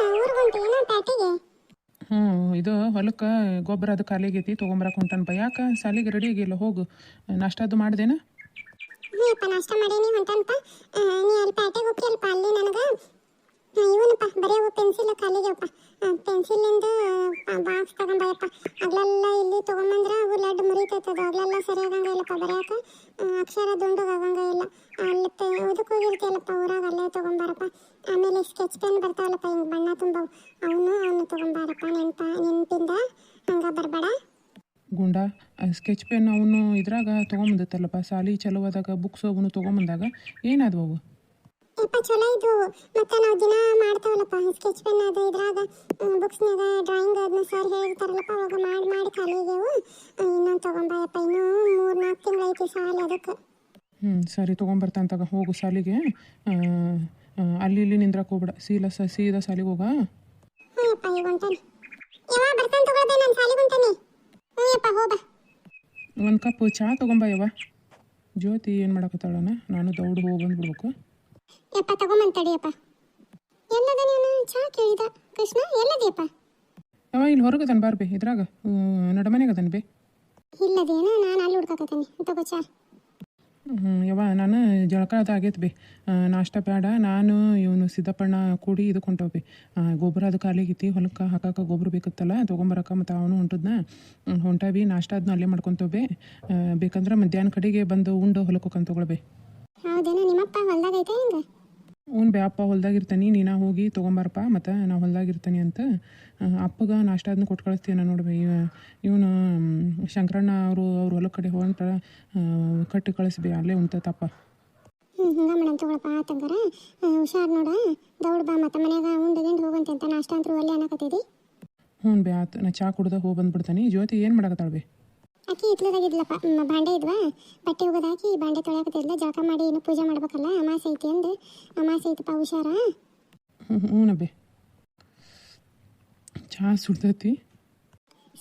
ಊರಿಗೆ ಹೊಂಟಿ ಏನೋ ಪ್ಯಾಟಿಗೆ. ಹ್ಞೂ ಇದು ಹೊಲಕ್ಕೆ ಗೊಬ್ಬರ ಅದು ಖಾಲಿ ಆಗೈತಿ ತೊಗೊಂಬರಕ್ಕೆ ಹೊಂಟನಪ್ಪ. ಯಾಕೆ ಸಾಲಿಗೆ ರೆಡಿ ಆಗಿಲ್ಲ? ಹೋಗು ನಾಷ್ಟದ್ದು ಮಾಡ್ದೇನ? ಹ್ಞೂ ಅಪ್ಪ ನಾಷ್ಟ ಮಾಡೀನಿ ಹೊಂಟನಪ್ಪ. ನೀ ಅಲ್ಲಿ ಪ್ಯಾಟಿಗೆ ಹೋಗಿ ಅಲ್ಪ ಅಲ್ಲಿ ನನಗೆ ಇವನಪ್ಪ ಬರೆಯವು ಪೆನ್ಸಿಲ್ ಖಾಲಿಗೆವಪ್ಪ. ಪೆನ್ಸಿಲಿಂದ ಬಾಕ್ಸ್ ತಗೊಂಬಯಪ್ಪ. ಅಗ್ಲೆಲ್ಲ ಇಲ್ಲಿ ತೊಗೊಂಬಂದ್ರೆ ಅವು ಲಡ್ ಮುರಿತೈತದ. ಅಗ್ಲೆಲ್ಲ ಸರಿ ಆಗಂಗ ಇಲ್ಲಪ್ಪ ಬರೆಯಕ್ಕೆ. ಅಕ್ಷರ ದುಂಡಗೆ ಆಗಂಗ ಇಲ್ಲ. ಅಲ್ಲಿ ಇದಕ್ಕೆ ಹೋಗಿರ್ತೀಯಲ್ಲಪ್ಪ ಊರಾಗ, ಅಲ್ಲೇ ತೊಗೊಂಬಾರಪ್ಪ. ಆಮೇಲೆ ಸ್ಕೆಚ್ ಪೆನ್ ಬರ್ತಾವಲ್ಲಪ್ಪ ಹಿಂಗೆ ಬಣ್ಣ ತುಂಬವು, ಅವನು ತೊಗೊಂಬಾರಪ್ಪ. ನೆನಪಿಂದ ಹಂಗೆ ಬರಬೇಡ. ಗುಂಡ ಸ್ಕೆಚ್ ಪೆನ್ ಅವನು ಇದ್ರಾಗ ತೊಗೊಂಬಂದಿತ್ತಲ್ಲಪ್ಪ ಸಾಲಿ ಚಲೋವಾದಾಗ ಬುಕ್ಸ್ ಅವನು ತೊಗೊಂಬಂದಾಗ ಏನಾದವು ಅವು? ಯಪ್ಪ ಚಲೋ ಇದ್ವು. ಮತ್ತು ನಾವು ದಿನ ಮಾಡ್ತಾವಲ್ಲಪ್ಪ ಸ್ಕೆಚ್ ಪೆನ್ ಅದು ಇದ್ರಾಗ ಬುಕ್ಸ್ನಾಗ ಡ್ರಾಯಿಂಗ್ ಅದನ್ನ ಸರ್ ಹೇಳಿರ್ತಾರಲ್ಲಪ್ಪ ಅವಾಗ ಮಾಡಿ ಖಾಲಿಗೆವು. ಇನ್ನೊಂದು ತೊಗೊಂಬಯಪ್ಪ. ಇನ್ನೂ 3-4 ತಿಂಗಳು ಐತಿ ಸಾಲಿ ಅದಕ್ಕೆ. ಸರಿ ತೊಗೊಂಬರ್ತಾನೆ ತಗ. ಹೋಗು ಸಾಲಿಗೆ. ಅಲ್ಲಿ ಇಲ್ಲಿ ನಿಂದ್ರಕ್ಕೆ ಹೋಗ್ಬೇಡ, ಸೀದಾ ಸಾಲಿಗೆ ಹೋಗ. ಹ್ಞೂ ಯಪ್ಪ ಈಗ ಹೊಂಟಾನೆ. ಯಾವ ಬರ್ತಾನೆ ತಗೊಳ್ಬೇ, ನಾನು ಸಾಲಿಗೆ ಹೊಂಟಾನೆ. ಹ್ಞೂ ಯಪ್ಪ ಹೋಗ. ಒಂದು ಕಪ್ ಚಹಾ ತೊಗೊಂಬ ಯವ್ವ. ಜ್ಯೋತಿ ಏನು ಮಾಡಕತ್ತಾಳನ? ನಾನು ದೌಡ್ ಹೋಗಿ ಬಂದ್ಬಿಡ್ಬೇಕು. ಯಪ್ಪ ತಗೊಂಬಂತಡಿಯಪ್ಪ. ಎಲ್ಲದ ನೀನು ಚಹಾ ಕೇಳಿದ ಕೃಷ್ಣ? ಎಲ್ಲದಿಯಪ್ಪ? ಯವ್ವ ಇಲ್ಲಿ ಹೊರಗದನ್ ಬಾರ್ಬೆ, ಇದ್ರಾಗ ನಡಮನೆಗದನ್ ಬೇ. ಇಲ್ಲದೇನು ನಾನು ಅಲ್ಲಿ ಹುಡ್ಕಾಕತ್ತೀನಿ. ತಗೋ ಚಹಾ. ಯವ್ವ ನಾನು ಜಳಕ ಅದು ಆಗೈತೆ ಬೇ. ನಾಷ್ಟ ಬೇಡ, ನಾನು ಇವನು ಸಿದ್ದಪ್ಪಣ್ಣ ಕೂಡಿ ಇದಕ್ಕೆ ಹೊಂಟವ್ ಬೇ. ಗೊಬ್ಬರ ಅದು ಖಾಲಿಗೈತಿ, ಹೊಲಕ್ಕೆ ಹಾಕಕ್ಕೆ ಗೊಬ್ಬರ ಬೇಕತ್ತಲ್ಲ ತೊಗೊಂಬರಕ್ಕೆ. ಮತ್ತು ಅವನು ಹೊಂಟದ್ನ ಹೊಂಟಾವಿ. ನಾಷ್ಟ ಅದನ್ನ ಅಲ್ಲೇ ಮಾಡ್ಕೊತೇವೆ ಬೇ. ಬೇಕಂದ್ರೆ ಮಧ್ಯಾಹ್ನ ಕಡೆಗೆ ಬಂದು ಉಂಡು ಹೊಲಕ್ಕೆ ಹೋಗಂತ ತಗೊಳ್ಬೇ. ಹೌದೇನು? ನಿಮ್ಮಪ್ಪ ಹೊಲ್ದಾಗೈತೆ ಹಿಂಗೆ? ಹ್ಞೂ ಬೇ, ಅಪ್ಪ ಹೊಲ್ದಾಗಿರ್ತಾನೆ, ನೀನು ಹೋಗಿ ತೊಗೊಂಬಾರಪ್ಪ. ಮತ್ತು ನಾವು ಹೊಲ್ದಾಗಿರ್ತಾನೆ ಅಂತ ಅಪ್ಪಗೆ ನಾಷ್ಟ ಅದನ್ನ ಕೊಟ್ಟು ಕಳಿಸ್ತೀನ ನೋಡ್ಬೇ. ಇವನು ಶಂಕರಣ್ಣ ಅವ್ರ ಹೊಲದ ಕಡೆ ಹೊಂಟ ಕಟ್ಟಿ ಕಳಿಸ್ಬೇ, ಅಲ್ಲೇ ಉಣ್ತೈತಪ್ಪ. ಹಂಗೆ ಮೇಡಮ್ ತಗೊಳಪ್ಪ. ಆತಂಗಾರ ಹುಷಾರು ನೋಡ. ದೌಡ್ ಬಾ. ಮತ್ತು ಮನ್ಯಾಗ ಉಂಡು ಹೋಗಂತೆ ಅಂತ ನಾಷ್ಟ ಅಂತೂ ಅಲ್ಲೇ ಅನ್ನಕತ್ತಿದ್ದಿ. ಹ್ಞೂ ಬೇ ಆತು. ನಾ ಚಹಾ ಕುಡ್ದ ಹೋಗಿ ಬಂದ್ಬಿಡ್ತಾನೆ. ಜ್ಯೋತಿ ಏನು ಮಾಡಕತ್ತಾಳ ಬೇ? ಆಕಿ ಇತ್ಲದಾಗಿದ್ಲಪ್ಪ. ಬಾಂಡೆ ಇದ್ವಾ, ಬಟ್ಟೆ ಹೋಗೋದು ಹಾಕಿ ಬಾಂಡೆ ತೊಳೆಯಕತ್ತಿದ್ಲ. ಜಳಕ ಮಾಡಿ ಏನು ಪೂಜೆ ಮಾಡ್ಬೇಕಲ್ಲ, ಅಮಾಸೆ ಐತಿ ಅಂದು. ಅಮಾಸೆ ಐತಪ್ಪ, ಹುಷಾರ. ಹ್ಞೂ ಬೇ. ಚಹಾ ಸುಡ್ತೈತಿ.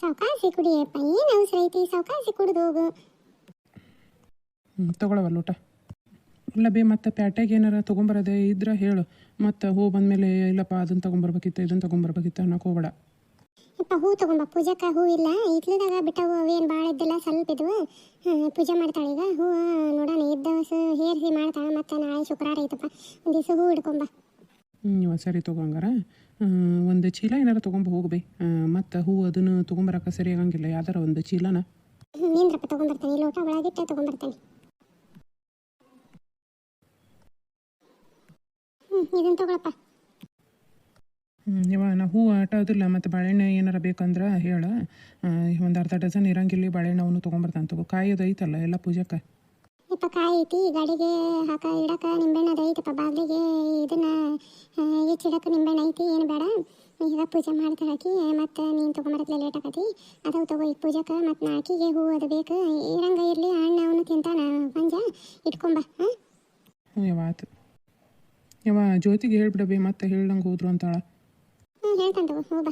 ಸಾವಕಾಸಿ ಕುಡಿಯಪ್ಪ, ಏನು ಅವಸರ ಐತಿ? ಸಾವಕಾಸಿ ಕುಡಿದು ಹೋಗು. ತೊಗೊಳವಲ್ಲ ಊಟ. ಇಲ್ಲ ಬೇ, ಮತ್ತು ಪ್ಯಾಟ್ಯಾಗ ಏನಾರ ತೊಗೊಂಬರೋದೇ ಇದ್ರೆ ಹೇಳು. ಮತ್ತು ಹೂ ಬಂದಮೇಲೆ ಇಲ್ಲಪ್ಪ ಅದನ್ನು ತೊಗೊಂಬರ್ಬೇಕಿತ್ತು ಇದನ್ನು ತೊಗೊಂಬರ್ಬೇಕಿತ್ತು ಅನ್ನೋಕೆ ಹೋಗ್ಬೇಡ. ಯಪ್ಪ ಹೂ ತೊಗೊಂಬ. ಪೂಜಕ್ಕೆ ಹೂ ಇಲ್ಲ, ಇತ್ಲದಾಗ ಬಿಟ್ಟವು. ಅವೇನು ಭಾಳ ಇದ್ದಿಲ್ಲ, ಸ್ವಲ್ಪ ಇದ್ವು. ಪೂಜೆ ಮಾಡ್ತಾಳೆ ಈಗ. ಹೂ ನೋಡೋಣ ಇದ್ದ ಹೇರಿಸಿ ಮಾಡ್ತಾಳೆ. ಮತ್ತು ನಾಳೆ ಶುಕ್ರವಾರ ಐತಪ್ಪ, ಒಂದು ದಿವಸ ಹೂ ಹಿಡ್ಕೊಂಬ. ಸರಿ ತೊಗೊಂಗಾರ. ಒಂದು ಚೀಲ ಏನಾರ ತೊಗೊಂಬ ಹೋಗ್ಬೇ. ಮತ್ತು ಹೂ ಅದನ್ನು ತೊಗೊಂಬರಕ್ಕೆ ಸರಿ ಆಗಂಗಿಲ್ಲ, ಯಾವ್ದಾರ ಒಂದು ಚೀಲನ. ನೀನ್ರಪ್ಪ ತೊಗೊಂಬರ್ತಾನೆ. ಲೋಟ ಒಳಗಿಟ್ಟೆ ತೊಗೊಂಬರ್ತಾನೆ. ಇದನ್ನು ತೊಗೊಳಪ್ಪ. ಇವ ನಾ ಹೂ ಆಟ ಅದಿಲ್ಲ. ಮತ್ತು ಬಾಳೆಹಣ್ಣು ಏನಾರ ಬೇಕಂದ್ರೆ ಹೇಳು. ಒಂದು ಅರ್ಧ ಡಜನ್ ಇರಂಗಿಲ್ಲ ಬಾಳೆಹಣ್ಣು, ಅವನು ತೊಗೊಂಬರ್ತಾನೆ ತಗೋ. ಕಾಯಿ ಅದು ಐತಲ್ಲ ಎಲ್ಲ ಪೂಜಕ್ಕೆ. ಯಪ್ಪ ಕಾಯಿ ಐತಿ, ಗಾಡಿಗೆ ಇಡಕ ನಿಂಬೆಹಣ್ಣು ಅದು ಐತಪ್ಪ. ಬಾಗಿಲಿಗೆ ಇದನ್ನು ಹೆಚ್ಚಿಡಕ್ಕೆ ನಿಂಬೆಹಣ್ಣು ಐತಿ. ಏನು ಬೇಡ, ಈಗ ಪೂಜೆ ಮಾಡ್ತಾ ಹಾಕಿ. ಮತ್ತು ನೀನು ತೊಗೊಂಬರತ್ಲೆ ಲೇಟ್ ಆಕತಿ. ಅದಾವು ತಗೋ ಈಗ ಪೂಜಕ್ಕೆ. ಮತ್ತು ನಾಲ್ಕಿಗೆ ಹೂ ಅದು ಬೇಕು. ಇರಂಗ ಇರಲಿ, ಹಣ್ಣು ಅವನು ತಿಂತಾನ ಪಂಜ. ಇಟ್ಕೊಂಬ. ಯವ್ವ ಆತು. ಯವ್ವ ಜ್ಯೋತಿಗೆ ಹೇಳ್ಬಿಡಬೇ, ಮತ್ತೆ ಹೇಳ್ದಂಗೆ ಹೋದ್ರು ಅಂತಾಳ. ಹೇಳ್ತಾನೆ ತಗೋ, ಹೋಗ.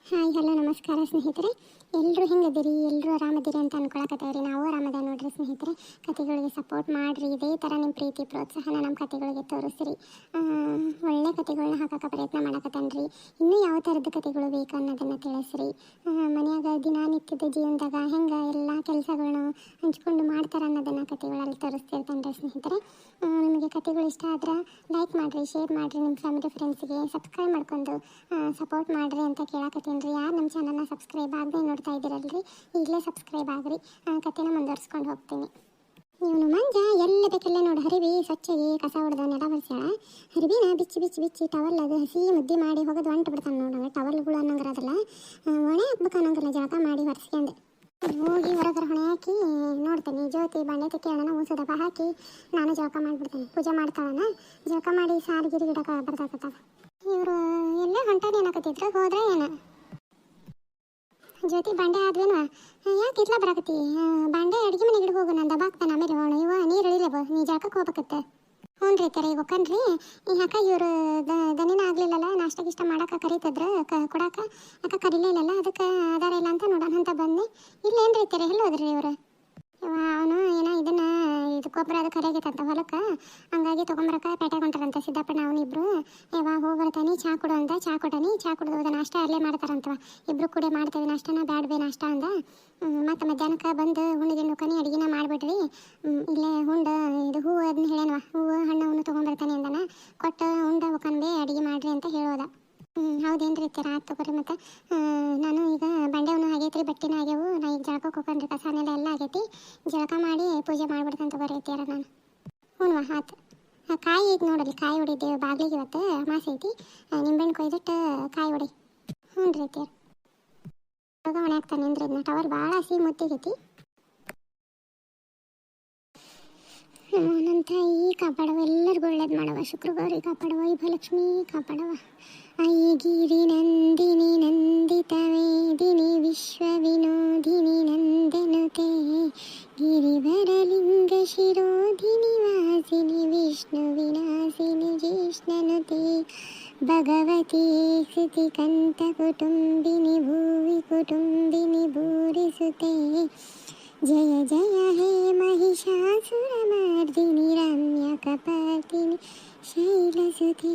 ಹಾಯ್ ಹಲೋ ನಮಸ್ಕಾರ ಸ್ನೇಹಿತರೆ. ಎಲ್ಲರೂ ಹೆಂಗದಿರಿ? ಎಲ್ಲರೂ ಆರಾಮದಿರಿ ಅಂತ ಅನ್ಕೊಳಕತ್ತೀರಿ. ನಾವು ಆರಾಮದ ನೋಡ್ರಿ ಸ್ನೇಹಿತರೆ. ಕತೆಗಳಿಗೆ ಸಪೋರ್ಟ್ ಮಾಡಿರಿ. ಇದೇ ಥರ ನಿಮ್ಮ ಪ್ರೀತಿ ಪ್ರೋತ್ಸಾಹನ ನಮ್ಮ ಕತೆಗಳಿಗೆ ತೋರಿಸ್ರಿ. ಒಳ್ಳೆ ಕತೆಗಳನ್ನ ಹಾಕೋಕೆ ಪ್ರಯತ್ನ ಮಾಡಕತ್ತನ್ರಿ. ಇನ್ನೂ ಯಾವ ಥರದ ಕತೆಗಳು ಬೇಕು ಅನ್ನೋದನ್ನು ತಿಳಿಸ್ರಿ. ಮನೆಯಾಗ ದಿನನಿತ್ಯದ ಜೀವನದಾಗ ಹೆಂಗೆ ಎಲ್ಲ ಕೆಲಸಗಳನ್ನ ಹಂಚ್ಕೊಂಡು ಮಾಡ್ತಾರೆ ಅನ್ನೋದನ್ನು ಕತೆಗಳಲ್ಲಿ ತೋರಿಸ್ತಿರ್ತಾನೆ ರೀ ಸ್ನೇಹಿತರೆ. ನಿಮಗೆ ಕತೆಗಳು ಇಷ್ಟ ಆದ್ರೆ ಲೈಕ್ ಮಾಡಿರಿ, ಶೇರ್ ಮಾಡಿರಿ, ನಿಮ್ಮ ಫ್ಯಾಮಿಲಿ ಫ್ರೆಂಡ್ಸಿಗೆ ಸಬ್ಸ್ಕ್ರೈಬ್ ಮಾಡ್ಕೊಂಡು ಸಪೋರ್ಟ್ ಮಾಡಿರಿ ಅಂತ ಕೇಳಕತ್ತೀನಿ ರೀ. ಯಾರು ನಮ್ಮ ಚಾನಲ್ನ ಸಬ್ಸ್ಕ್ರೈಬ್ ಆಗದೆ ನೋಡ್ತಾ ಇದ್ದೀರಲ್ರಿ, ಈಗಲೇ ಸಬ್ಸ್ಕ್ರೈಬ್ ಆಗಿರಿ. ಕತೆನ ಮುಂದುವರ್ಸ್ಕೊಂಡು ಹೋಗ್ತೀನಿ. ಇವನು ಮಂಜ ಎಲ್ಲ ಬೇಕಲ್ಲೇ ನೋಡಿ ಹರಿವಿ ಸ್ವಚ್ಛಗೆ ಕಸ ಹೊಡೆದ ನೆಲ ಬರ್ಸ್ಯಾಳ. ಹರಿವಿನ ಬಿಚ್ಚಿ ಟವಲ್ ಅದು ಹಸಿ ಮುದ್ದೆ ಮಾಡಿ ಹೋಗೋದು ಹೊಂಟು ಬಿಡ್ತಾನೆ ನೋಡೋಣ. ಟವಲ್ಗಳು ಅನ್ನಂಗಿರೋದಿಲ್ಲ, ಹೊಣೆ ಹಾಕ್ಬೇಕು ಅನ್ನಂಗಿಲ್ಲ. ಜಳಕ ಮಾಡಿ ಒರೆಸ್ಕೊಂಡು ಹೋಗಿ ಹೊರಗರ ಹೊಣೆ ಹಾಕಿ ನೋಡ್ತೇನೆ. ಜ್ಯೋತಿ ಬಾಂಡೆ ತೆಕ್ಕಿ ಅಣ್ಣ ಉಸದಪ್ಪ ಹಾಕಿ ನಾನು ಜಳಕ ಮಾಡಿಬಿಡ್ತೇನೆ. ಪೂಜೆ ಮಾಡ್ತಾಳನ, ಜಳಕ ಮಾಡಿ ಸಾರು ಗಿರಿ ಗಿಡಕ್ಕೆ ಬರ್ದಾಕತ್ತಾವ. ಇವರು ಎಲ್ಲೇ ಹೊಂಟಾನೆ ಏನಕತ್ತಿದ್ರು, ಹೋದ್ರೆ ಏನ? ಜ್ಯೋತಿ ಬಾಂಡೆ ಆದ್ವೇನು? ಯಾಕೆ ಇತ್ಲ ಬರಾಕತ್ತಿ? ಬಾಂಡೆ ಅಡುಗೆ ಮನೆಗೆ ಹಿಡಿದು ಹೋಗು, ನಾನು ದಬಾಕ್ತಾನೆ. ಆಮೇಲೆ ಹೋಣ ಇವ ನೀರು ಇಳಿಲೇಬ, ನೀ ಜಾಕಕ್ಕೆ ಹೋಗ್ಬೇಕತ್ತ. ಹ್ಞೂ ರೀ ಕರೆ ಹೋಗ್ಕನ್ರಿ. ಈ ಅಕ್ಕ ಇವರು ದನಿನ ಆಗಲಿಲ್ಲಲ್ಲ, ನಾಷ್ಟ ಗಿಷ್ಟ ಮಾಡಕ್ಕೆ ಕರೀತಿದ್ರು ಕೊಡಕ್ಕೆ. ಅಕ್ಕ ಕರೀಲಿಲ್ಲಲ್ಲ, ಅದಕ್ಕೆ ಆಧಾರ ಇಲ್ಲ ಅಂತ ನೋಡೋಣ ಅಂತ ಬಂದು. ಇಲ್ಲೇನು ರೀ ಕರೆ ಎಲ್ಲಿ ಹೋದ್ರಿ ಇವರು? ಅವನು ಏನೋ ಇದನ್ನು ಇದು ಗೊಬ್ಬರ ಅದು ಕರೆಯಾಗೈತಂತ ಹೊಲಕ್ಕೆ, ಹಂಗಾಗಿ ತೊಗೊಂಬರಕ ಪೇಟೆಗೆ ಹೊಂಟಾರಂತ ಸಿದ್ದಪ್ಪಣ್ಣ ಅವನಿಬ್ರು. ಯಾವಾಗ ಹೋಗ್ಬರ್ತಾನೆ, ಚಾ ಕೊಡು ಅಂದ, ಚಾ ಕೊಡನಿ, ಚಾ ಕುಡ್ದು ಹೋದ ನಾಷ್ಟ ಅಲ್ಲೇ ಮಾಡ್ತಾರಂತವ. ಇಬ್ರು ಕೂಡ ಮಾಡ್ತೇವೆ ನಾಷ್ಟನ, ಬ್ಯಾಡ್ಬೇ ನಾಷ್ಟ ಅಂದ. ಮತ್ತು ಮಧ್ಯಾಹ್ನಕ್ಕೆ ಬಂದು ಹುಣ್ಣಿಗೆ ಕನಿ ಅಡುಗೆನ ಮಾಡಿಬಿಡ್ರಿ, ಇಲ್ಲೇ ಹುಂಡು ಇದು ಹೂವು ಅದನ್ನ ಹೇಳ್ಯಾನವ, ಹೂವು ಹಣ್ಣು ಅವನು ತೊಗೊಂಬರ್ತಾನೆ ಅಂದನ, ಕೊಟ್ಟು ಉಂಡ ಹೋಗನ್ಬೇ ಅಡುಗೆ ಮಾಡಿರಿ ಅಂತ ಹೇಳೋದ. ಹೌದೇನ್ರಿ ಅತ್ಯಾರ, ಆಯ್ತು ತಗೋರಿ. ಮತ್ತು ನಾನು ಈಗ ಬಂಡೆವನು ಆಗೈತ್ರಿ, ಬಟ್ಟೆನೂ ಆಗ್ಯಾವು, ನಾ ಈಗ ಜಳಕಕ್ಕೆ ಹೋಗ್ಕೊಂಡ್ರಿ, ಕಸಾನೆಲ್ಲ ಎಲ್ಲ ಆಗೈತಿ, ಜಳಕ ಮಾಡಿ ಪೂಜೆ ಮಾಡ್ಬಿಡ್ತಾನೆ ತಗೋರಿ ಅತ್ಯಾರ ನಾನು. ಹ್ಞೂ ಆಯ್ತು. ಕಾಯಿ ಐತಿ ನೋಡಲ್ಲಿ, ಕಾಯಿ ಹೊಡಿದ್ದೇವೆ ಬಾಗಿಲಿಗೆ, ಇವತ್ತು ಅಮಾಸೆ ಐತಿ, ನಿಂಬೆಹಣ್ಣು ಕೊಯ್ದಿಟ್ಟು ಕಾಯಿ ಹೊಡಿ. ಹ್ಞೂ ರೀ ಅತ್ಯಾರ. ಇವಾಗ ಹೊಣೆ ಆಗ್ತಾನೆ ಅಂದ್ರೆ ಇದನ್ನ ಟವರ್ ಭಾಳ ಹಸಿ ಮುತ್ತಿಗೈತಿ. ನನ್ನ ತಾಯಿ ಕಾಪಾಡವ, ಎಲ್ಲರಿಗೂ ಒಳ್ಳೇದು ಮಾಡವ, ಶುಕ್ರಗೌರಿ ಕಾಪಾಡವ, ವೈಭಲಕ್ಷ್ಮಿ ಕಾಪಾಡವ. ಐಗಿರಿ ನಂದಿನಿ ನಂದಿತ ವೇದಿನಿ ವಿಶ್ವ ವಿನೋದಿನಿ ನಂದನುತೆ ಗಿರಿವರಲಿಂಗ ಶಿರೋಧಿನಿ ವಾಸಿನಿ ವಿಷ್ಣು ವಿನಾಶಿನಿ ಜಿಷ್ಣನುತೆ ಭಗವತಿ ಕ್ಷಿತಿ ಕಂಠ ಕುಟುಂಬಿನಿ ಭೂವಿ ಕುಟುಂಬಿನಿ ಭೂರಿಸುತೆ ಜಯ ಜಯ ಹೇ महिषासुरमर्दिनि रम्यकपर्दिनि शैलसुते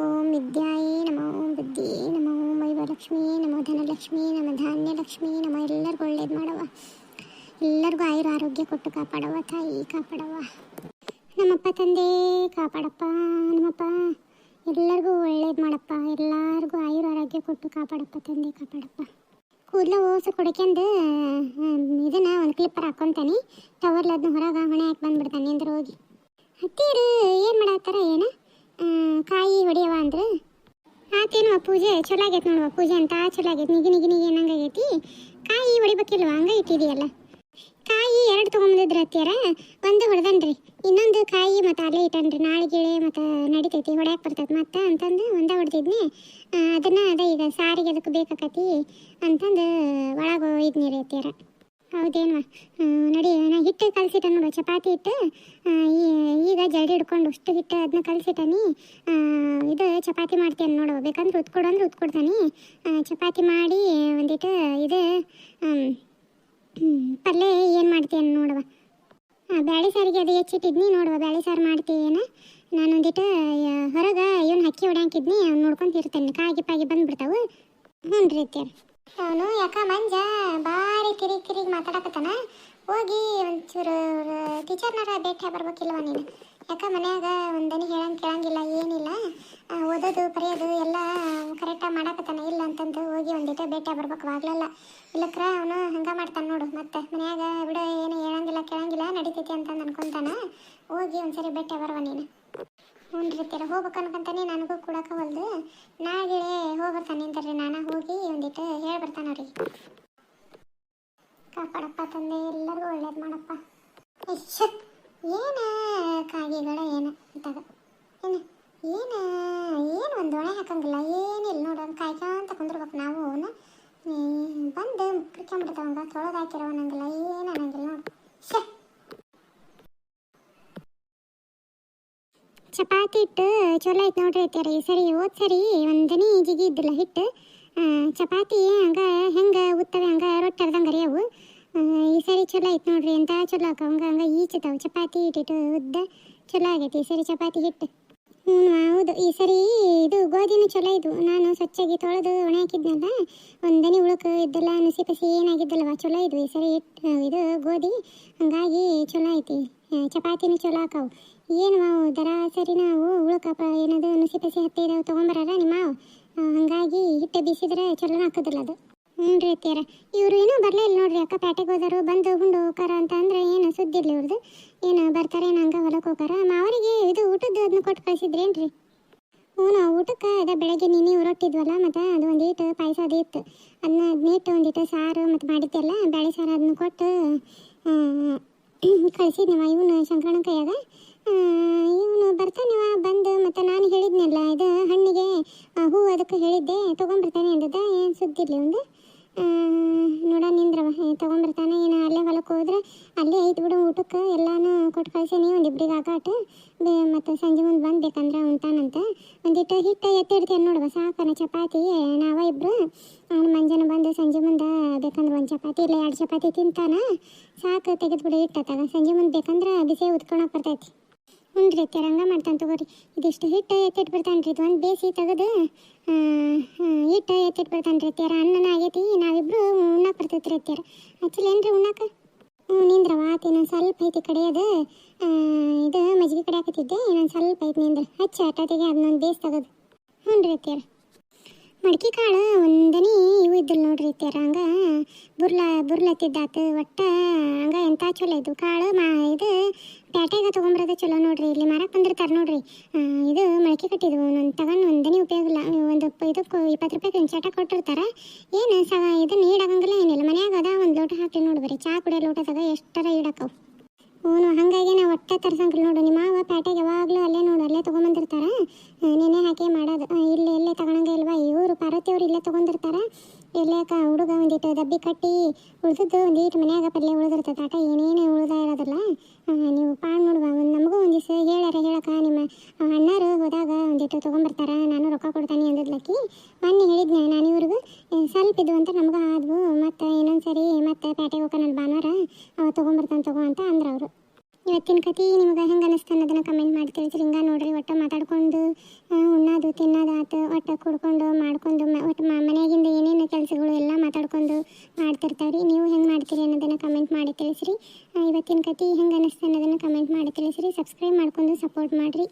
ओम विद्याये नमो, ओम बुद्धिये नमो, ओम वैभलक्ष्मी नमो, ಧನಲಕ್ಷ್ಮಿ ನಮೋ, ಧಾನ್ಯಲಕ್ಷ್ಮಿ ನಮೋ. ಎಲ್ಲರಿಗೂ ಒಳ್ಳೇದು ಮಾಡವ, ಎಲ್ಲರಿಗೂ ಆಯುರ ಆರೋಗ್ಯ ಕೊಟ್ಟು ಕಾಪಾಡವ ತಾಯಿ, ಕಾಪಾಡವ. ನಮ್ಮಪ್ಪ ತಂದೆ ಕಾಪಾಡಪ್ಪ, ನಮ್ಮಪ್ಪ ಎಲ್ಲರಿಗೂ ಒಳ್ಳೇದು ಮಾಡಪ್ಪ, ಎಲ್ಲರಿಗೂ ಆಯುರ ಆರೋಗ್ಯ ಕೊಟ್ಟು ಕಾಪಾಡಪ್ಪ ತಂದೆ, ಕಾಪಾಡಪ್ಪ. ಕೂದಲ ಓಸು ಕೊಡಕ್ಯಂದು ಇದನ್ನ ಒಂದು ಕ್ಲಿಪ್ಪರ್ ಹಾಕ್ಕೊಂತಾನೆ, ಟವರ್ಲ್ ಅದನ್ನ ಹೊರಗೆ ಹೊಣೆ ಹಾಕಿ ಬಂದ್ಬಿಡ್ತಾನೆ ಅಂದ್ರೆ ಹೋಗಿ. ಹತ್ತೀರು ಏನು ಮಾಡತ್ತಾರ ಏನು, ಕಾಯಿ ಹೊಡಿಯವ ಅಂದ್ರೆ ಆತೇನು ಪೂಜೆ ಚಲೋ ಆಗೈತೆ ನೋಡುವ, ಪೂಜೆ ಅಂತ ಚಲೋ ಆಗೈತೆ, ನಿಗಿ ನಿಗಿ ನಿಗಿ ಏನಂಗಾಗೈತಿ, ಕಾಯಿ ಹೊಡಿಬೇಕಿಲ್ವ, ಹಂಗೆ ಇಟ್ಟಿದೆಯಲ್ಲ. ಕಾಯಿ 2 ತೊಗೊಂಬಂದಿದ್ರಿ ಅತ್ಯಾರ, ಒಂದು ಹೊಡೆದನ್ರಿ, ಇನ್ನೊಂದು ಕಾಯಿ ಮತ್ತು ಅಲ್ಲೇ ಇಟ್ಟನ್ರಿ, ನಾಳೆಗೆ ಮತ್ತು ನಡಿತೈತಿ, ಹೊಡ್ಯಾಕೆ ಬರ್ತೈತೆ ಮತ್ತೆ ಅಂತಂದು ಒಂದೇ ಹೊಡೆದಿದ್ನಿ. ಅದನ್ನು ಅದ ಈಗ ಸಾರಿಗೆ ಅದಕ್ಕೆ ಬೇಕಾಕತಿ ಅಂತಂದು ಒಳಗೆ ಒಯ್ದ್ನಿ ರೀ ಅತ್ಯಾರ. ಹೌದೇನ್ವ, ನಡಿ, ನಾ ಹಿಟ್ಟು ಕಲಸಿಟ್ಟ ನೋಡು, ಚಪಾತಿ ಹಿಟ್ಟು, ಈಗ ಜಲ್ದಿ ಹಿಡ್ಕೊಂಡು ಅಷ್ಟು ಹಿಟ್ಟು ಅದನ್ನ ಕಲಸಿಟ್ಟನಿ. ಇದು ಚಪಾತಿ ಮಾಡ್ತೇನೆ ನೋಡು, ಬೇಕಂದ್ರೆ ಉತ್ಕೊಡು ಅಂದ್ರೆ ಉತ್ಕೊಡ್ತಾನೆ. ಚಪಾತಿ ಮಾಡಿ ಒಂದಿಟ್ಟು ಇದು ಪಲ್ಯ ಏನು ಮಾಡ್ತೇನೆ ನೋಡುವ, ಬ್ಯಾಳೆ ಸಾರಿಗೆ ಅದು ಹೆಚ್ಚಿಟ್ಟಿದ್ನಿ ನೋಡುವ, ಬ್ಯಾಳೆ ಸಾರು ಮಾಡ್ತೀಯೇನು. ನಾನೊಂದಿಟ್ಟು ಹೊರಗೆ ಇವನು ಹಕ್ಕಿ ಹೊಡ್ಯಾಂಕಿದ್ನಿ, ಅವ್ನು ನೋಡ್ಕೊಂತಿರ್ತಾನೆ, ಕಾಗಿ ಪಾಗಿ ಬಂದ್ಬಿಡ್ತಾವೆ. ಹ್ಞೂ ರೀ ಅತ್ಯಾರ. ಅವನು ಯಾಕ ಮಂಜ ಭಾರಿ ಕಿರಿಗೆ ಮಾತಾಡಕತ್ತಾನ, ಹೋಗಿ ಒಂಚೂರು ಟೀಚರ್ನಾರ ಭೇಟಿ ಬರ್ಬೇಕಿಲ್ವ ನೀನು, ಯಾಕೆ ಮನ್ಯಾಗ ಒಂದನಿ ಕೇಳಂಗಿಲ್ಲ ಏನಿಲ್ಲ, ಓದೋದು ಬರೆಯೋದು ಎಲ್ಲ ಕರೆಕ್ಟಾಗಿ ಮಾಡಕತ್ತಾನ ಇಲ್ಲ ಅಂತಂದು ಹೋಗಿ ಒಂದಿಟ್ಟು ಭೇಟಿ ಬರ್ಬೇಕು ಆಗ್ಲಲ್ಲ, ಇಲ್ಲಕ್ರ ಅವನು ಹಂಗೆ ಮಾಡ್ತಾನೆ ನೋಡು, ಮತ್ತೆ ಮನ್ಯಾಗ ಬಿಡ ಏನು ಹೇಳಂಗಿಲ್ಲ ಕೇಳಂಗಿಲ್ಲ ನಡೀತೈತಿ ಅಂತಂದು ಅನ್ಕೊತಾನ, ಹೋಗಿ ಒಂದ್ಸರಿ ಭೇಟಿ ಬರುವ ನೀನು. ಹ್ಞೂ ರೀ ಹೋಗ್ಬೇಕು ಅನ್ಕೊಂತಾನೆ, ನನಗೂ ಕೊಡಕ್ಕೆ ಹೊಲ್ದು, ನಾಳೆ ಹೋಗ್ಬರ್ತಾನೆ ಅಂತಾರ್ರಿ, ನಾನು ಹೋಗಿ ಒಂದಿಟ್ಟು ಹೇಳ್ಬರ್ತಾನೆ ಅವ್ರಿಗೆ. ಕಾಪಾಡಪ್ಪ ತಂದೆ, ಎಲ್ಲರಿಗೂ ಒಳ್ಳೇದು ಮಾಡಪ್ಪ. ಏನು ಕಾಗಿಗಳ ಏನು ಇದ್ದಾಗ ಏನು ಏನು ಏನು ಒಂದು ಒಣೆ ಹಾಕಂಗಿಲ್ಲ, ಏನಿಲ್ಲ ನೋಡು, ಒಂದು ಕಾಯ್ಕೊಂತ ಕುಂದ್ರಬೇಕು ನಾವು, ಬಂದು ಮುಕ್ಕಿರ್ಕೊಂಬಿಡ್ತಾವಂಗ, ತೊಳೆದು ಹಾಕಿರೋ ಅನ್ನಂಗಿಲ್ಲ, ಏನು ಅನ್ನಂಗಿಲ್ಲ ನೋಡು. ಚಪಾತಿ ಹಿಟ್ಟು ಚಲೋ ಐತೆ ನೋಡ್ರಿ ಅತ್ಯಾರ, ಈ ಸರಿ ಹೋದ್ ಸರಿ ಒಂದನಿ ಜಿಗಿ ಇದ್ದಿಲ್ಲ ಹಿಟ್ಟು, ಚಪಾತಿ ಹಂಗೆ ಹೆಂಗೆ ಉತ್ತವೆ ಹಂಗೆ ರೊಟ್ಟಿ ಅರ್ದಂಗೆ ಅರಿಯವು. ಈ ಸರಿ ಚಲೋ ಐತೆ ನೋಡ್ರಿ, ಅಂತ ಚಲೋ ಆಕ ಹಂಗೆ ಹಂಗೆ ಈಚತಾವೆ ಚಪಾತಿ ಹಿಟ್ಟಿಟ್ಟು ಉದ್ದ ಚಲೋ ಆಗೈತಿ ಈ ಸರಿ ಚಪಾತಿ ಹಿಟ್ಟು. ಹ್ಞೂ ಹೌದು, ಈ ಸರಿ ಇದು ಗೋಧಿನೂ ಚಲೋ ಇದ್ವು, ನಾನು ಸ್ವಚ್ಛಾಗಿ ತೊಳೆದು ಒಣೆ ಹಾಕಿದ್ನಲ್ಲ, ಒಂದನಿ ಉಳುಕು ಇದ್ದಲ್ಲ, ನುಸಿ ಪಸಿ ಏನಾಗಿದ್ದಲ್ವ, ಚಲೋ ಇದ್ವು ಈ ಸರಿ ಹಿಟ್ಟು ಇದು ಗೋಧಿ, ಹಂಗಾಗಿ ಚಲೋ ಐತಿ. ಚಪಾತಿನೂ ಚಲೋ ಆಕಾವು, ಏನು ಮಾವು ದರ ಸರಿ ನಾವು ಉಳುಕಪ್ಪ ಏನದು ನುಸಿ ಪಸಿ ಹತ್ತಿದಾವು ತೊಗೊಂಬರಾರ ನಿಮ್ಮ ಹಂಗಾಗಿ ಹಿಟ್ಟು ಬೀಸಿದ್ರೆ ಚಲೋ ಹಾಕೋದಿಲ್ಲ ಅದು. ಹ್ಞೂ ರೀ ಅತ್ಯಾರ, ಇವರು ಏನೂ ಬರಲೇ ಇಲ್ಲ ನೋಡ್ರಿ, ಅಕ್ಕ ಪ್ಯಾಟೆಗೆ ಹೋದರು, ಬಂದು ಹುಂಡು ಹೋಗಾರ ಅಂತ ಅಂದ್ರೆ ಏನು ಸುದ್ದಿಲ್ಲ ಇವ್ರದ್ದು, ಏನು ಬರ್ತಾರೆ ಏನು ಹಂಗೆ ಹೊಲಕ್ಕೆ ಹೋಗಾರ. ಮಾವರಿಗೆ ಇದು ಊಟದ್ದು ಅದನ್ನ ಕೊಟ್ಟು ಕಳಿಸಿದ್ರೇನು ರೀ? ಹ್ಞೂ ನಾವು ಊಟಕ್ಕೆ ಅದ ಬೆಳಗ್ಗೆ ನೀನು ರೊಟ್ಟಿದ್ವಲ್ಲ, ಮತ್ತು ಅದು ಒಂದಿಟ್ಟು ಪಾಯಸ ಅದು ಇತ್ತು, ಅದನ್ನ ಅದನ್ನಿಟ್ಟು ಒಂದಿಟ್ಟು ಸಾರು ಮತ್ತು ಮಾಡಿದ್ದೆಲ್ಲ ಬೇಳೆ ಸಾರು ಅದನ್ನ ಕೊಟ್ಟು ಕಳಿಸಿದ್ನವ ಇವನು ಶಂಕರಣ್ಣ ಕೈಯಾಗ. ಇವನು ಬರ್ತಾನವ ಬಂದು, ಮತ್ತು ನಾನು ಹೇಳಿದ್ನಲ್ಲ ಇದು ಹಣ್ಣಿಗೆ ಹೂ ಅದಕ್ಕೆ ಹೇಳಿದ್ದೆ ತೊಗೊಂಬರ್ತಾನೆ ಅಂದದ, ಏನು ಸುದ್ದಿಲ್ಲ ಒಂದು ನೋಡ ನಿಂದ್ರವ ತೊಗೊಂಬರ್ತಾನೆ, ಏನು ಅಲ್ಲೇ ಹೊಲಕ್ಕೆ ಹೋದ್ರೆ ಅಲ್ಲೇ ಐತೆ ಬಿಡು ಊಟಕ್ಕೆ ಎಲ್ಲಾನು ಕೊಟ್ಟು ಕಳ್ಸೇನಿ ಒಂದಿಬ್ರಿಗೆ ಆಗಾಟ ಮತ್ತು ಸಂಜೆ ಮುಂದೆ ಬಂದು ಬೇಕಂದ್ರೆ ಉಂಟಾನಂತ ಒಂದಿಟ್ಟು ಹಿಟ್ಟು ಎತ್ತಿಡ್ತೇನೆ ನೋಡುವ ಸಾಕನ ಚಪಾತಿ ನಾವ ಇಬ್ರು ಅವ್ನು ಮಂಜಾನ ಬಂದು ಸಂಜೆ ಮುಂದೆ ಬೇಕಂದ್ರೆ ಒಂದು ಚಪಾತಿ ಇಲ್ಲ 2 ಚಪಾತಿ ತಿಂತಾನ ಸಾಕು ತೆಗೆದುಬಿಡಿ ಇಟ್ಟತ್ತಾಗ ಸಂಜೆ ಮುಂದೆ ಬೇಕಂದ್ರೆ ಬಿಸಿ ಉದ್ಕೊಳಕ್ಕೆ ಬರ್ತೈತಿ ಹ್ಞೂ ರೀ ಅತ್ಯಾರ ಹಂಗೆ ಮಾಡ್ತಾನೆ ತಗೋರಿ ಇದಿಷ್ಟು ಹಿಟ್ಟು ಎತ್ತಿಟ್ಬಿಡ್ತಾನೆ ರೀ ಇದು ಒಂದು ಬೇಸಿ ತೆಗೆದು ಹಿಟ್ಟು ಎತ್ತಿಟ್ಬಿಡ್ತಾನೆ ರೀ ಅತ್ಯಾರ ಅನ್ನನ ಆಗೈತಿ ನಾವಿಬ್ರು ಉಣ್ಣಕ್ಕೆ ಬರ್ತೈತಿ ರೀ ಅತ್ಯಾರ ಆ್ಯಕ್ಚುಲಿ ಏನು ರೀ ಉಣ್ಣಕ್ಕೆ ನಿಂದ್ರವ ಆತ ಇನ್ನೊಂದು ಸ್ವಲ್ಪ ಐತಿ ಕಡೆಯೋದು ಇದು ಮಜ್ಜಿಗೆ ಕಡೆ ಹಾಕತ್ತಿದ್ದೆ ಇನ್ನೊಂದು ಸ್ವಲ್ಪ ಐತಿ ನಿಂದ್ರ ಹಚ್ಚಿ ಅಟಾತಿಗೆ ಅದನ್ನೊಂದು ಬೇಸ್ ತೆಗೆದು ಹ್ಞೂ ರೀ ಅತ್ಯಾರ ಮಡ್ಕಿ ಕಾಳು ಒಂದನಿ ಇವು ಇದ್ದಿಲ್ಲ ನೋಡ್ರಿ ಅತ್ಯಾರ ಹಂಗೆ ಬುರ್ಲತ್ತಿದ್ದಾತು ಒಟ್ಟು ಹಂಗೆ ಎಂಥ ಚಲೋ ಇದು ಕಾಳು ಇದು ಪ್ಯಾಟೆಗೆ ತೊಗೊಂಬರೋದು ಚಲೋ ನೋಡ್ರಿ ಇಲ್ಲಿ ಮಾರಕ್ಕೆ ಬಂದಿರ್ತಾರೆ ನೋಡ್ರಿ ಇದು ಮೊಳಕೆ ಕಟ್ಟಿದ್ವು ನಾನು ತಗೊಂಡು ಒಂದನೇ ಉಪಯೋಗ ಇಲ್ಲ ಒಂದು ಇದಕ್ಕೆ 20 ರೂಪಾಯಿಗೆ ಒಂದು ಚಟ ಕೊಟ್ಟಿರ್ತಾರೆ ಏನು ಇದನ್ನು ಈಡಾಗಂಗಿಲ್ಲ ಏನಿಲ್ಲ ಮನ್ಯಾಗ ಅದ ಒಂದು ಲೋಟ ಹಾಕಿ ನೋಡ್ಬರಿ ಚಾ ಕುಡಿಯೋ ಲೋಟದಾಗ ಎಷ್ಟರ ಈಡಾಕವು ಹ್ಞೂ ಹಾಗಾಗಿ ನಾವು ಒಟ್ಟೆ ತರ್ಸಂಗಿಲ್ಲ ನೋಡು ನಿಮ್ಮ ಮಾವ ಪ್ಯಾಟೆಗೆ ಯಾವಾಗಲೂ ಅಲ್ಲೇ ನೋಡು ಅಲ್ಲೇ ತೊಗೊಂಬಂದಿರ್ತಾರೆ ನೆನೆ ಹಾಕಿ ಮಾಡೋದು ಇಲ್ಲೇ ತಗೊಳಂಗೆ ಇಲ್ವಾ ಇವರು ಪಾರ್ವತಿಯವ್ರು ಇಲ್ಲೇ ತೊಗೊಂಡಿರ್ತಾರೆ ಇಲ್ಲೇ ಹುಡುಗ ಒಂದಿಟ್ಟು ಡಬ್ಬಿ ಕಟ್ಟಿ ಉಳಿದದ್ದು ಒಂದಿಟ್ಟು ಮನ್ಯಾಗ ಪಲ್ಯ ಉಳಿದಿರ್ತದೆ ಆಟ ಏನೇನು ಉಳ್ದ ಇರೋದಿಲ್ಲ ನೀವು ಪಾಡ್ ನೋಡುವ ನಮಗೂ ಒಂದು ದಿವಸ ಹೇಳಕ್ಕೆ ನಿಮ್ಮ ಅಣ್ಣರು ಹೋದಾಗ ಒಂದಿಟ್ಟು ತೊಗೊಂಬರ್ತಾರೆ ನಾನು ರೊಕ್ಕ ಕೊಡ್ತಾನೆ ಅಂದಿದ್ಲಕ್ಕಿ ಮೊನ್ನೆ ಹೇಳಿದ್ನೆ ನಾನು ಇವ್ರಿಗೂ ಸ್ವಲ್ಪ ಇದ್ವು ಅಂತ ನಮಗೂ ಆದ್ವು ಮತ್ತು ಇನ್ನೊಂದು ಸರಿ ಮತ್ತೆ ಪ್ಯಾಟೆಗೆ ಹೋಗೋಣ ಭಾನುವಾರ ಅವ ತೊಗೊಂಬರ್ತಾನೆ ತಗೋ ಅಂತ ಅಂದ್ರು ಅವರು ಇವತ್ತಿನ ಕತೆ ನಿಮ್ಗೆ ಹೆಂಗೆ ಅನ್ನಿಸ್ತು ಅನ್ನೋದನ್ನು ಕಮೆಂಟ್ ಮಾಡಿ ತಿಳಿಸ್ರಿ ಹಿಂಗೆ ನೋಡ್ರಿ ಒಟ್ಟು ಮಾತಾಡ್ಕೊಂಡು ಉಣ್ಣೋದು ತಿನ್ನೋದು ಆತು ಒಟ್ಟು ಕುಡ್ಕೊಂಡು ಮಾಡ್ಕೊಂಡು ಒಟ್ಟು ಮನೆಯಾಗಿಂದ ಏನೇನು ಕೆಲಸಗಳು ಎಲ್ಲ ಮಾತಾಡ್ಕೊಂಡು ಮಾಡ್ತಿರ್ತಾವ್ರಿ ನೀವು ಹೆಂಗೆ ಮಾಡ್ತೀರಿ ಅನ್ನೋದನ್ನು ಕಮೆಂಟ್ ಮಾಡಿ ತಿಳಿಸ್ರಿ ಇವತ್ತಿನ ಕತೆ ಹೆಂಗೆ ಅನ್ನಿಸ್ತು ಅನ್ನೋದನ್ನು ಕಮೆಂಟ್ ಮಾಡಿ ತಿಳಿಸ್ರಿ ಸಬ್ಸ್ಕ್ರೈಬ್ ಮಾಡ್ಕೊಂಡು ಸಪೋರ್ಟ್ ಮಾಡಿರಿ